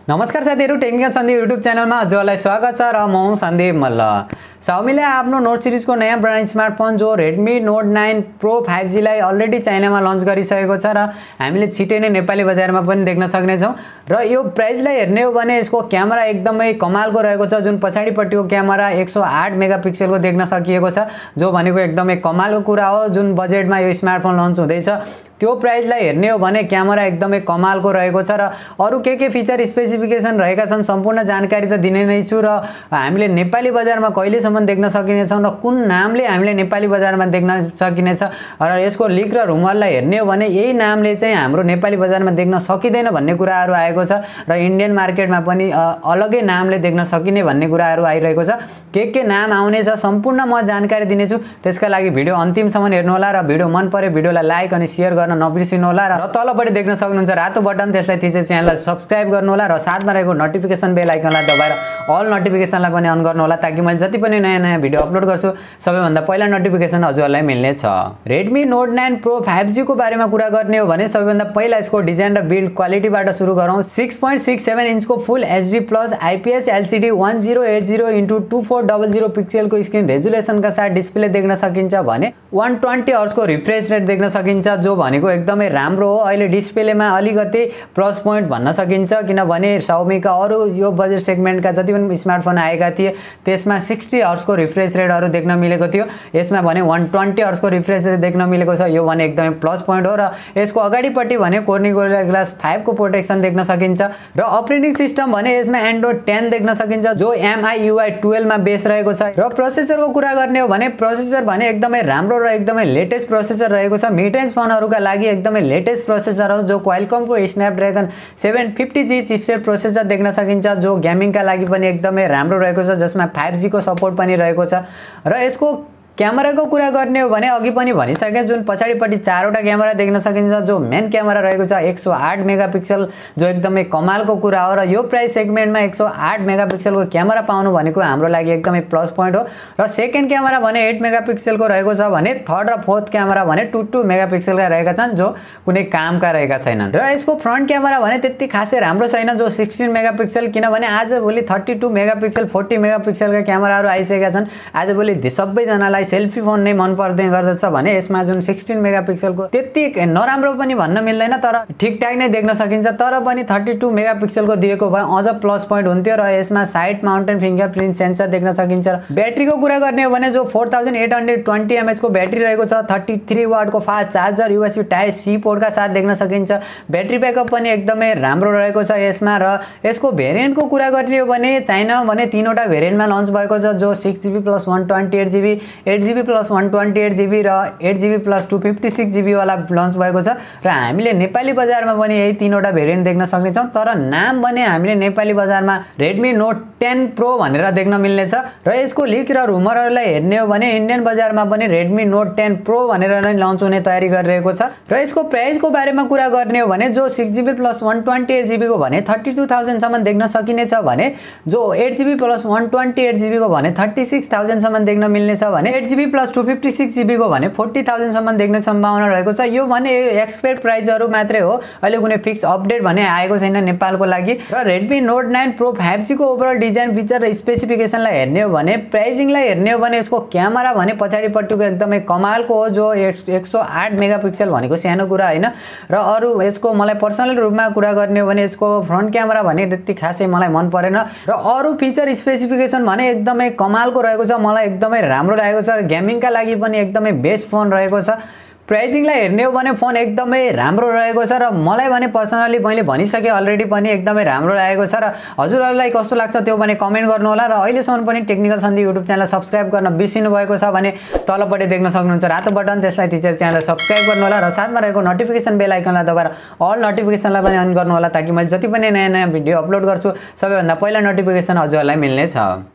नमस्कार साथीहरु, technical Sandeep YouTube च्यानलमा हजुरलाई स्वागत छ र म सन्दीप मल्ल। Xiaomi ले आफ्नो नोट सिरिजको नयाँ ब्रान्ड स्मार्टफोन जो Redmi Note 9 Pro 5G लाई अलरेडी चाइनामा लन्च गरिसकेको छ र हामीले छिटै नै नेपाली बजारमा पनि देख्न सक्ने छौं। र यो प्राइसलाई हेर्ने हो भने यसको क्यामेरा एकदमै कमालको रहेको छ, जुन पछाडीपट्टिको क्यामेरा 108 मेगापिक्सलको देख्न सकिएको छ, जो भनेको एकदमै कमालको कुरा हो। जुन बजेटमा यो स्मार्टफोन लन्च हुँदैछ त्यो प्राइसलाई हेर्ने हो भने क्यामेरा एकदमै कमालको रहेको छ र अरु के फीचर स्पेसिफिकेसन रहेका छन् सम्पूर्ण जानकारी त दिने नै छु। र हामीले नेपाली बजारमा कहिलेसम्म देख्न सकिने छौं र कुन नामले हामीले नेपाली बजारमा देख्न सकिने छ र यसको लिक र रुमरलाई हेर्ने हो भने यही नामले चाहिँ हाम्रो नेपाली बजारमा देख्न सकिदैन भन्ने कुराहरु आएको छ र इन्डियन मार्केटमा पनि अलगै नामले देख्न सकिने भन्ने कुराहरु आइरहेको छ। के नाम आउने छ सम्पूर्ण म जानकारी दिने छु, त्यसका लागि भिडियो अन्तिमसम्म हेर्नु होला र भिडियो मन परे भिडियोलाई लाइक अनि शेयर गर्न नबिर्सिनु होला र तलपट्टि देख्न सक्नुहुन्छ रातो बटन, त्यसलाई थिचेर च्यानललाई सब्स्क्राइब गर्नु होला र साथमा रहेको नोटिफिकेसन बेल आइकनलाई दबाएर अल नोटिफिकेसनलाई पनि अन गर्नु होला, ताकि मैले जति पनि नयाँ भिडियो अपलोड गर्छु सबैभन्दा पहिला नोटिफिकेसन हजुरलाई मिल्ने छ। Redmi Note 9 Pro 5G को बारेमा कुरा गर्ने हो भने सबैभन्दा पहिला यसको डिजाइन र बिल्ड क्वालिटीबाट सुरु गरौँ। 6.67 इन्चको full HD plus IPS LCD 1080x2400 पिक्सलको स्क्रिन रेजुलेसनका साथ डिस्प्ले देख्न सकिन्छ भने 120 हर्ट्जको रिफ्रेश रेट देख्न सकिन्छ, जो भनेको एकदमै राम्रो हो। अहिले डिस्प्लेमा अलिकति प्लस पोइन्ट भन्न सकिन्छ, किनभने Xiaomi का अरु यो बजेट सेगमेन्टका जति पनि स्मार्टफोन आएका थिए त्यसमा 60 हर्ट्जको रिफ्रेश रेटहरु देख्न मिलेको थियो, यसमा भने 120 हर्ट्जको रिफ्रेश रेट देख्न मिलेको छ, यो भने एकदमै प्लस पोइन्ट हो। र यसको अगाडिपट्टि भने Gorilla Glass 5 को प्रोटेक्सन देख्न सकिन्छ र अपरेटिङ सिस्टम भने यसमा Android 10 देख्न सकिन्छ, जो MIUI 12 मा बेस रहेको छ। र प्रोसेसरको कुरा गर्ने हो भने प्रोसेसर भने एकदमै राम्रो र एकदमै लेटेस्ट प्रोसेसर रहेको छ। मिड रेन्ज फोनहरुका लागि एकदमै लेटेस्ट प्रोसेसर हो, जो Qualcomm को Snapdragon 750G चिपसेट प्रोसेसर देख्न सकिन्छ, जो गेमिङका लागि पनि एकदमै राम्रो रहेको छ, जसमा 5G को सपोर्ट पनि रहेको छ। र यसको क्यामेराको कुरा गर्ने हो भने अघि पनि भनिसके, जुन पछाडीपट्टि चारवटा क्यामेरा देख्न सकिन्छ, जो मेन क्यामेरा रहेको छ 108 मेगापिक्सल, जो एकदमै कमालको कुरा हो। र यो प्राइस सेगमेन्टमा 108 मेगापिक्सलको क्यामेरा पाउनु भनेको हाम्रो लागि एकदमै प्लस पोइन्ट हो। र सेकेन्ड क्यामेरा भने 8 मेगापिक्सलको रहेको छ भने थर्ड र फोर्थ क्यामेरा भने 2 मेगापिक्सलका रहेका छन्, जो कुनै कामका रहेका छैनन्। र यसको फ्रन्ट क्यामेरा भने त्यति खासै राम्रो छैन, जो 16 मेगापिक्सल, किनभने आजभोलि 32 मेगापिक्सल 40 मेगापिक्सलका क्यामेराहरु आइसकेका छन्। आजभोलि सबैजनालाई सेल्फी फोन नै मन पर्दै गर्दछ भने यसमा जुन 16 मेगापिक्सलको त्यति नराम्रो पनि भन्न मिल्दैन, तर ठिकठाक नै देख्न सकिन्छ। तर पनि 32 मेगापिक्सलको दिएको भए अझ प्लस पोइन्ट हुन्थ्यो। र यसमा साइड माउन्टेन फिंगरप्रिन्ट सेन्सर देख्न सकिन्छ। र ब्याट्रीको कुरा गर्ने हो भने जो 4820 mAh को ब्याट्री रहेको छ, 33 वाटको fast charger USB type C पोर्टका साथ देख्न सकिन्छ। ब्याट्री ब्याकअप पनि एकदमै राम्रो रहेको छ यसमा। र यसको भेरिएन्टको कुरा गर्ने हो भने चाइनामा भने तीनवटा भेरिएन्टमा लन्च भएको छ, जो 6GB + 128GB, 8GB + 128GB र 8GB + 256GB वाला लन्च भएको छ। र हामीले नेपाली बजारमा पनि यही तीनवटा भेरिएन्ट देख्न सक्ने छौं, तर नाम भने हामीले नेपाली बजारमा Redmi Note 10 Pro भनेर देख्न मिल्ने छ। र यसको लिक र रुमरहरुलाई हेर्ने हो भने इन्डियन बजारमा पनि Redmi Note 10 Pro भनेर नै लन्च हुने तयारी गरिरहेको छ। र यसको प्राइसको बारेमा कुरा गर्ने हो भने जो 6GB + 128GB को भने 32000 सम्म देख्न सकिने छ भने जो 8GB + 128GB को भने 36000 सम्म देख्न मिल्ने छ भने 8GB + 256GB को भने 40000 सम्म देख्ने सम्भावना रहेको छ। यो भने एक्सपेक्ट प्राइसहरु मात्रै हो, अहिले कुनै फिक्स अपडेट भने आएको छैन नेपालको लागि। र Redmi Note 9 Pro 5G को ओभरअल डिजाइन फीचर र स्पेसिफिकेसनलाई हेर्ने हो भने प्राइसिङलाई हेर्ने हो भने यसको क्यामेरा भने पछाडीपट्टिको एकदमै कमालको हो, जो 108 मेगापिक्सल भनेको सानो कुरा हैन। र अरु यसको मलाई पर्सनल रूपमा कुरा गर्ने हो भने यसको फ्रन्ट क्यामेरा भने त्यति खासै मलाई मन परेन। र अरु फीचर स्पेसिफिकेसन भने एकदमै कमालको रहेको छ, मलाई एकदमै राम्रो लागेको छ। र गेमिङका लागि पनि एकदमै बेस्ट फोन रहेको छ। प्राइसिङलाई हेर्ने हो भने फोन एकदमै राम्रो रहेको छ र मलाई भने पर्सनली मैले भनिसके अलरेडी पनि एकदमै राम्रो लागेको छ। र हजुरहरुलाई कस्तो लाग्छ त्यो भने कमेन्ट गर्नु होला। र अहिलेसम्म पनि टेक्निकल सन्दीप युट्युब च्यानललाई सब्स्क्राइब गर्न बिर्सिनु भएको छ भने तलपट्टि देख्न सक्नुहुन्छ रातो बटन, त्यसलाई थिचेर च्यानललाई सब्स्क्राइब गर्नु होला र साथमा रहेको नोटिफिकेसन बेल आइकनलाई दबाएर अल नोटिफिकेसनलाई पनि अन गर्नु होला, ताकि मैले जति पनि नयाँ भिडियो अपलोड गर्छु सबैभन्दा पहिला नोटिफिकेसन हजुरहरुलाई मिल्ने छ।